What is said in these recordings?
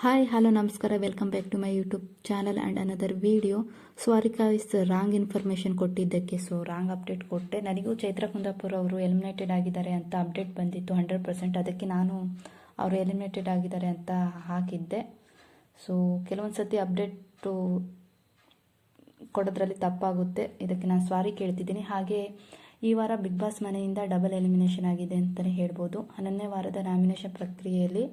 Hi hello ನಮಸ್ಕಾರ, welcome back to my YouTube channel and another video. ಸ್ವಾರಿಕಾ is wrong information ಕೊಟ್ಟಿದ್ದಕ್ಕೆ wrong update ಕೊಟ್ಟೆ. ನನಗೂ ಚೈತ್ರ ಕುಂದಾಪುರ್ ಅವರು ಎಲಿಮಿನೇಟೆಡ್ ಆಗಿದ್ದಾರೆ ಅಂತ ಅಪ್ಡೇಟ್ ಬಂದಿತ್ತು 100%. ಅದಕ್ಕೆ ನಾನು ಅವರು ಎಲಿಮಿನೇಟೆಡ್ ಆಗಿದ್ದಾರೆ ಅಂತ ಹಾಕಿದ್ದೆ. ಕೆಲವೊಂದು ಸತಿ ಅಪ್ಡೇಟು ಕೊಡೋದ್ರಲ್ಲಿ ತಪ್ಪಾಗುತ್ತೆ, ಇದಕ್ಕೆ ನಾನು ಸಾರಿ ಕೇಳ್ತಿದ್ದೀನಿ. ಹಾಗೆ ಈ ವಾರ ಬಿಗ್ ಬಾಸ್ ಮನೆಯಿಂದ ಡಬಲ್ ಎಲಿಮಿನೇಷನ್ ಆಗಿದೆ ಅಂತಲೇ ಹೇಳ್ಬೋದು. 11ನೇ ವಾರದ ನಾಮಿನೇಷನ್ ಪ್ರಕ್ರಿಯೆಯಲ್ಲಿ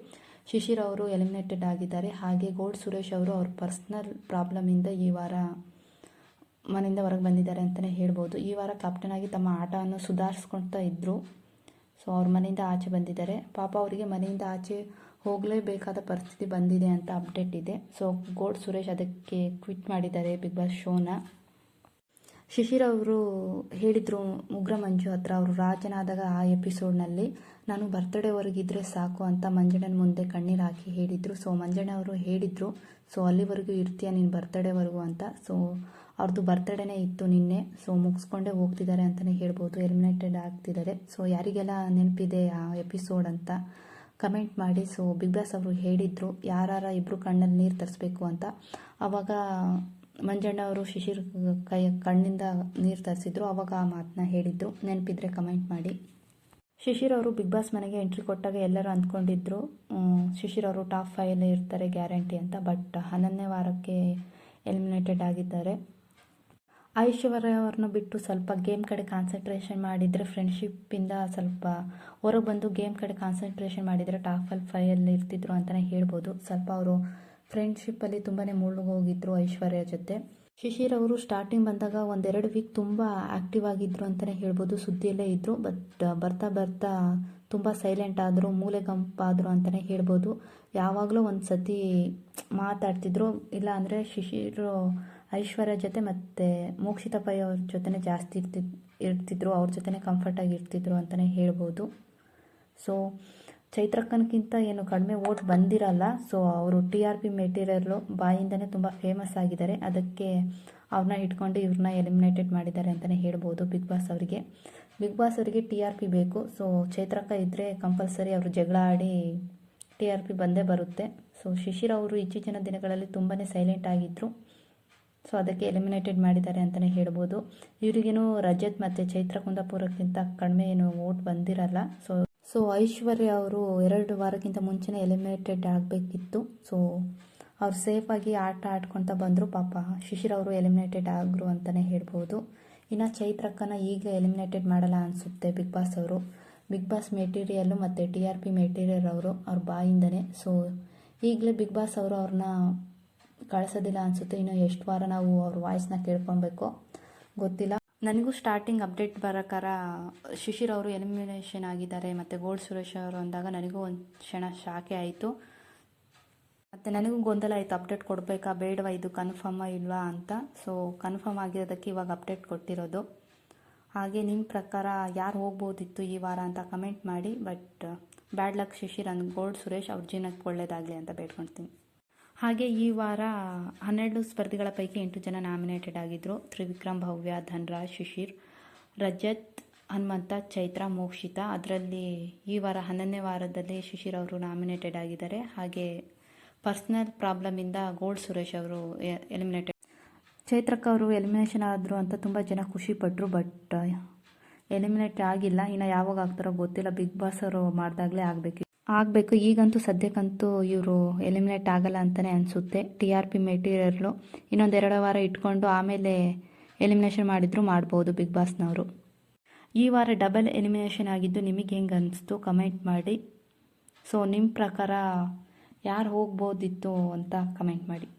ಶಿಶಿರ್ ಅವರು ಎಲಿಮಿನೇಟೆಡ್ ಆಗಿದ್ದಾರೆ. ಹಾಗೆ ಗೋಲ್ಡ್ ಸುರೇಶ್ ಅವರು ಅವ್ರ ಪರ್ಸ್ನಲ್ ಪ್ರಾಬ್ಲಮಿಂದ ಈ ವಾರ ಮನೆಯಿಂದ ಹೊರಗೆ ಬಂದಿದ್ದಾರೆ ಅಂತಲೇ ಹೇಳ್ಬೋದು. ಈ ವಾರ ಕ್ಯಾಪ್ಟನ್ ಆಗಿ ತಮ್ಮ ಆಟವನ್ನು ಸುಧಾರಿಸ್ಕೊಳ್ತಾ ಇದ್ದರು. ಅವ್ರ ಮನೆಯಿಂದ ಆಚೆ ಬಂದಿದ್ದಾರೆ. ಪಾಪ ಅವರಿಗೆ ಮನೆಯಿಂದ ಆಚೆ ಹೋಗಲೇಬೇಕಾದ ಪರಿಸ್ಥಿತಿ ಬಂದಿದೆ ಅಂತ ಅಪ್ಡೇಟ್ ಇದೆ. ಗೋಲ್ಡ್ ಸುರೇಶ್ ಅದಕ್ಕೆ ಕ್ವಿಟ್ ಮಾಡಿದ್ದಾರೆ ಬಿಗ್ ಬಾಸ್ ಶೋನ. ಶಿಶಿರ್ ಅವರು ಹೇಳಿದರು ಉಗ್ರ ಮಂಜು ಹತ್ರ, ಅವರು ರಾಜನಾದಾಗ ಆ ಎಪಿಸೋಡ್ನಲ್ಲಿ ನಾನು ಬರ್ತ್ಡೇವರೆಗಿದ್ರೆ ಸಾಕು ಅಂತ ಮಂಜಣ್ಣನ ಮುಂದೆ ಕಣ್ಣೀರು ಹಾಕಿ ಹೇಳಿದರು. ಮಂಜಣ್ಣ ಅವರು ಹೇಳಿದರು, ಅಲ್ಲಿವರೆಗೂ ಇರ್ತೀಯ ನೀನು ಬರ್ತ್ಡೇವರೆಗೂ ಅಂತ. ಅವ್ರದ್ದು ಬರ್ತ್ಡೇನೇ ಇತ್ತು ನಿನ್ನೆ. ಮುಗಿಸ್ಕೊಂಡೇ ಹೋಗ್ತಿದ್ದಾರೆ ಅಂತಲೇ ಹೇಳ್ಬೋದು. ಎಲಿಮಿನೇಟೆಡ್ ಆಗ್ತಿದ್ದಾರೆ. ಯಾರಿಗೆಲ್ಲ ನೆನಪಿದೆ ಆ ಎಪಿಸೋಡ್ ಅಂತ ಕಮೆಂಟ್ ಮಾಡಿ. ಬಿಗ್ ಬಾಸ್ ಅವರು ಹೇಳಿದರು ಯಾರ ಇಬ್ಬರು ಕಣ್ಣಲ್ಲಿ ನೀರು ತರಿಸ್ಬೇಕು ಅಂತ. ಆವಾಗ ಮಂಜಣ್ಣ ಅವರು ಶಿಶಿರ್ ಕಣ್ಣಿಂದ ನೀರು ತರಿಸಿದ್ರು. ಆವಾಗ ಆ ಮಾತನ್ನ ಹೇಳಿದ್ದು ನೆನಪಿದ್ರೆ ಕಮೆಂಟ್ ಮಾಡಿ. ಶಿಶಿರ್ ಅವರು ಬಿಗ್ ಬಾಸ್ ಮನೆಗೆ ಎಂಟ್ರಿ ಕೊಟ್ಟಾಗ ಎಲ್ಲರೂ ಅಂದ್ಕೊಂಡಿದ್ರು ಶಿಶಿರ್ ಅವರು ಟಾಪ್ 5 ಇರ್ತಾರೆ ಗ್ಯಾರಂಟಿ ಅಂತ. ಬಟ್ 11ನೇ ವಾರಕ್ಕೆ ಎಲಿಮಿನೇಟೆಡ್ ಆಗಿದ್ದಾರೆ. ಐಶ್ವರ್ಯ ಅವ್ರನ್ನ ಬಿಟ್ಟು ಸ್ವಲ್ಪ ಗೇಮ್ ಕಡೆ ಕಾನ್ಸಂಟ್ರೇಷನ್ ಮಾಡಿದರೆ, ಫ್ರೆಂಡ್ಶಿಪ್ಪಿಂದ ಸ್ವಲ್ಪ ಹೊರಗೆ ಬಂದು ಗೇಮ್ ಕಡೆ ಕಾನ್ಸಂಟ್ರೇಷನ್ ಮಾಡಿದರೆ ಟಾಪ್ 5 ಇರ್ತಿದ್ರು ಅಂತಲೇ ಹೇಳ್ಬೋದು. ಸ್ವಲ್ಪ ಅವರು ಫ್ರೆಂಡ್ಶಿಪ್ಪಲ್ಲಿ ತುಂಬಾ ಮುಳುಗೋಗಿದ್ರು ಐಶ್ವರ್ಯ ಜೊತೆ. ಶಿಶಿರ್ ಅವರು ಸ್ಟಾರ್ಟಿಂಗ್ ಬಂದಾಗ 1-2 ವೀಕ್ ತುಂಬ ಆ್ಯಕ್ಟಿವ್ ಆಗಿದ್ರು ಅಂತಲೇ ಹೇಳ್ಬೋದು. ಸುದ್ದಿಯಲ್ಲೇ ಇದ್ದರು. ಬಟ್ ಬರ್ತಾ ಬರ್ತಾ ತುಂಬ ಸೈಲೆಂಟ್ ಆದರು, ಮೂಲೆಗಂಪಾದರು ಅಂತಲೇ ಹೇಳ್ಬೋದು. ಯಾವಾಗಲೂ ಒಂದು ಸತಿ ಮಾತಾಡ್ತಿದ್ರು. ಇಲ್ಲ ಅಂದರೆ ಶಿಶಿರು ಐಶ್ವರ್ಯ ಜೊತೆ ಮತ್ತು ಮೋಕ್ಷಿತಾ ಪೈ ಅವ್ರ ಜೊತೆ ಜಾಸ್ತಿ ಇರ್ತಿದ್ರು. ಅವ್ರ ಜೊತೆ ಕಂಫರ್ಟಾಗಿ ಇರ್ತಿದ್ರು ಅಂತಲೇ ಹೇಳ್ಬೋದು. ಚೈತ್ರಕ್ಕನ್ಗಿಂತ ಏನು ಕಡಿಮೆ ವೋಟ್ ಬಂದಿರಲ್ಲ. ಅವರು TRP ಮೆಟೀರಿಯಲ್ಲು ಬಾಯಿಂದನೇ ತುಂಬ ಫೇಮಸ್ ಆಗಿದ್ದಾರೆ. ಅದಕ್ಕೆ ಅವ್ರನ್ನ ಇಟ್ಕೊಂಡು ಇವ್ರನ್ನ ಎಲಿಮಿನೇಟೆಡ್ ಮಾಡಿದ್ದಾರೆ ಅಂತಲೇ ಹೇಳ್ಬೋದು. ಬಿಗ್ ಬಾಸ್ ಅವರಿಗೆ TRP ಬೇಕು. ಚೈತ್ರಕ್ಕ ಇದ್ದರೆ ಕಂಪಲ್ಸರಿ ಅವರು ಜಗಳ ಆಡಿ TRP ಬಂದೇ ಬರುತ್ತೆ. ಶಿಶಿರ್ ಅವರು ಇತ್ತೀಚಿನ ದಿನಗಳಲ್ಲಿ ತುಂಬಾ ಸೈಲೆಂಟ್ ಆಗಿದ್ದರು. ಅದಕ್ಕೆ ಎಲಿಮಿನೇಟೆಡ್ ಮಾಡಿದ್ದಾರೆ ಅಂತಲೇ ಹೇಳ್ಬೋದು. ಇವರಿಗೇನು ರಜತ್ ಮತ್ತು ಚೈತ್ರ ಕುಂದಾಪುರಕ್ಕಿಂತ ಕಡಿಮೆ ಏನು ವೋಟ್ ಬಂದಿರಲ್ಲ. ಐಶ್ವರ್ಯ ಅವರು 2 ವಾರಕ್ಕಿಂತ ಮುಂಚೆನೇ ಎಲಿಮಿನೇಟೆಡ್ ಆಗಬೇಕಿತ್ತು. ಅವ್ರು ಸೇಫಾಗಿ ಆಟ ಆಡ್ಕೊತಾ ಬಂದರು. ಪಾಪ ಶಿಶಿರ್ ಅವರು ಎಲಿಮಿನೇಟೆಡ್ ಆಗರು ಅಂತಲೇ ಹೇಳ್ಬೋದು. ಇನ್ನು ಚೈತ್ರಕ್ಕನ ಈಗಲೇ ಎಲಿಮಿನೇಟೆಡ್ ಮಾಡಲ್ಲ ಅನಿಸುತ್ತೆ ಬಿಗ್ ಬಾಸ್ ಅವರು. ಬಿಗ್ ಬಾಸ್ ಮೆಟೀರಿಯಲ್ಲು ಮತ್ತು TRP ಮೆಟೀರಿಯಲ್ ಅವ್ರ ಬಾಯಿಂದನೇ. ಈಗಲೇ ಬಿಗ್ ಬಾಸ್ ಅವರು ಅವ್ರನ್ನ ಕಳಿಸೋದಿಲ್ಲ ಅನಿಸುತ್ತೆ. ಇನ್ನು ಎಷ್ಟು ವಾರ ನಾವು ಅವ್ರ ವಾಯ್ಸ್ನ ಕೇಳ್ಕೊಬೇಕೋ ಗೊತ್ತಿಲ್ಲ. ನನಗೂ ಸ್ಟಾರ್ಟಿಂಗ್ ಅಪ್ಡೇಟ್ ಬರೋಕಾರ ಶಿಶಿರ್ ಅವರು ಎಲಿಮಿನೇಷನ್ ಆಗಿದ್ದಾರೆ ಮತ್ತು ಗೋಲ್ಡ್ ಸುರೇಶ್ ಅವರು ಅಂದಾಗ ನನಗೂ ಒಂದು ಕ್ಷಣ ಶಾಕೆ ಆಯಿತು. ಮತ್ತು ನನಗೂ ಗೊಂದಲ ಆಯಿತು, ಅಪ್ಡೇಟ್ ಕೊಡಬೇಕಾ ಬೇಡವಾ, ಇದು ಕನ್ಫರ್ಮಾ ಇಲ್ವಾ ಅಂತ. ಕನ್ಫರ್ಮ್ ಆಗಿರೋದಕ್ಕೆ ಇವಾಗ ಅಪ್ಡೇಟ್ ಕೊಟ್ಟಿರೋದು. ಹಾಗೆ ನಿಮ್ಮ ಪ್ರಕಾರ ಯಾರು ಹೋಗ್ಬೋದಿತ್ತು ಈ ವಾರ ಅಂತ ಕಮೆಂಟ್ ಮಾಡಿ. But bad luck Shishir gold Suresh ಅವ್ರ ಜೀವನಕ್ಕೆ ಒಳ್ಳೆಯದಾಗಲಿ ಅಂತ ಬೇಡ್ಕೊಳ್ತೀನಿ. ಹಾಗೆ ಈ ವಾರ 12 ಸ್ಪರ್ಧಿಗಳ ಪೈಕಿ 8 ಜನ ನಾಮಿನೇಟೆಡ್ ಆಗಿದ್ದರು. ತ್ರಿವಿಕ್ರಮ್, ಭವ್ಯ, ಧನ್ರಾಜ್, ಶಿಶಿರ್, ರಜತ್, ಹನುಮಂತ, ಚೈತ್ರ, ಮೋಕ್ಷಿತಾ. ಅದರಲ್ಲಿ ಈ ವಾರ 11ನೇ ವಾರದಲ್ಲಿ ಶಿಶಿರ್ ಅವರು ನಾಮಿನೇಟೆಡ್ ಆಗಿದ್ದಾರೆ. ಹಾಗೆ ಪರ್ಸ್ನಲ್ ಪ್ರಾಬ್ಲಮಿಂದ ಗೋಲ್ಡ್ ಸುರೇಶ್ ಅವರು ಎಲಿಮಿನೇಟೆಡ್. ಚೈತ್ರಕ್ಕ ಅವರು ಎಲಿಮಿನೇಷನ್ ಆದರು ಅಂತ ತುಂಬ ಜನ ಖುಷಿಪಟ್ಟರು. ಬಟ್ ಎಲಿಮಿನೇಟ್ ಆಗಿಲ್ಲ. ಇನ್ನು ಯಾವಾಗ ಆಗ್ತಾರೋ ಗೊತ್ತಿಲ್ಲ. ಬಿಗ್ ಬಾಸ್ ಅವರು ಮಾಡಿದಾಗಲೇ ಆಗಬೇಕು. ಈಗಂತೂ ಸದ್ಯಕ್ಕಂತೂ ಇವರು ಎಲಿಮಿನೇಟ್ ಆಗಲ್ಲ ಅಂತಲೇ ಅನಿಸುತ್ತೆ. TRP ಮೆಟೀರಿಯಲ್ಲು ಇನ್ನೊಂದು 2 ವಾರ ಇಟ್ಕೊಂಡು ಆಮೇಲೆ ಎಲಿಮಿನೇಷನ್ ಮಾಡಿದ್ರು ಮಾಡ್ಬೋದು ಬಿಗ್ ಬಾಸ್ನವರು. ಈ ವಾರ ಡಬಲ್ ಎಲಿಮಿನೇಷನ್ ಆಗಿದ್ದು ನಿಮಗೆ ಹೆಂಗೆ ಅನಿಸ್ತು ಕಮೆಂಟ್ ಮಾಡಿ. ನಿಮ್ಮ ಪ್ರಕಾರ ಯಾರು ಹೋಗ್ಬೋದಿತ್ತು ಅಂತ ಕಮೆಂಟ್ ಮಾಡಿ.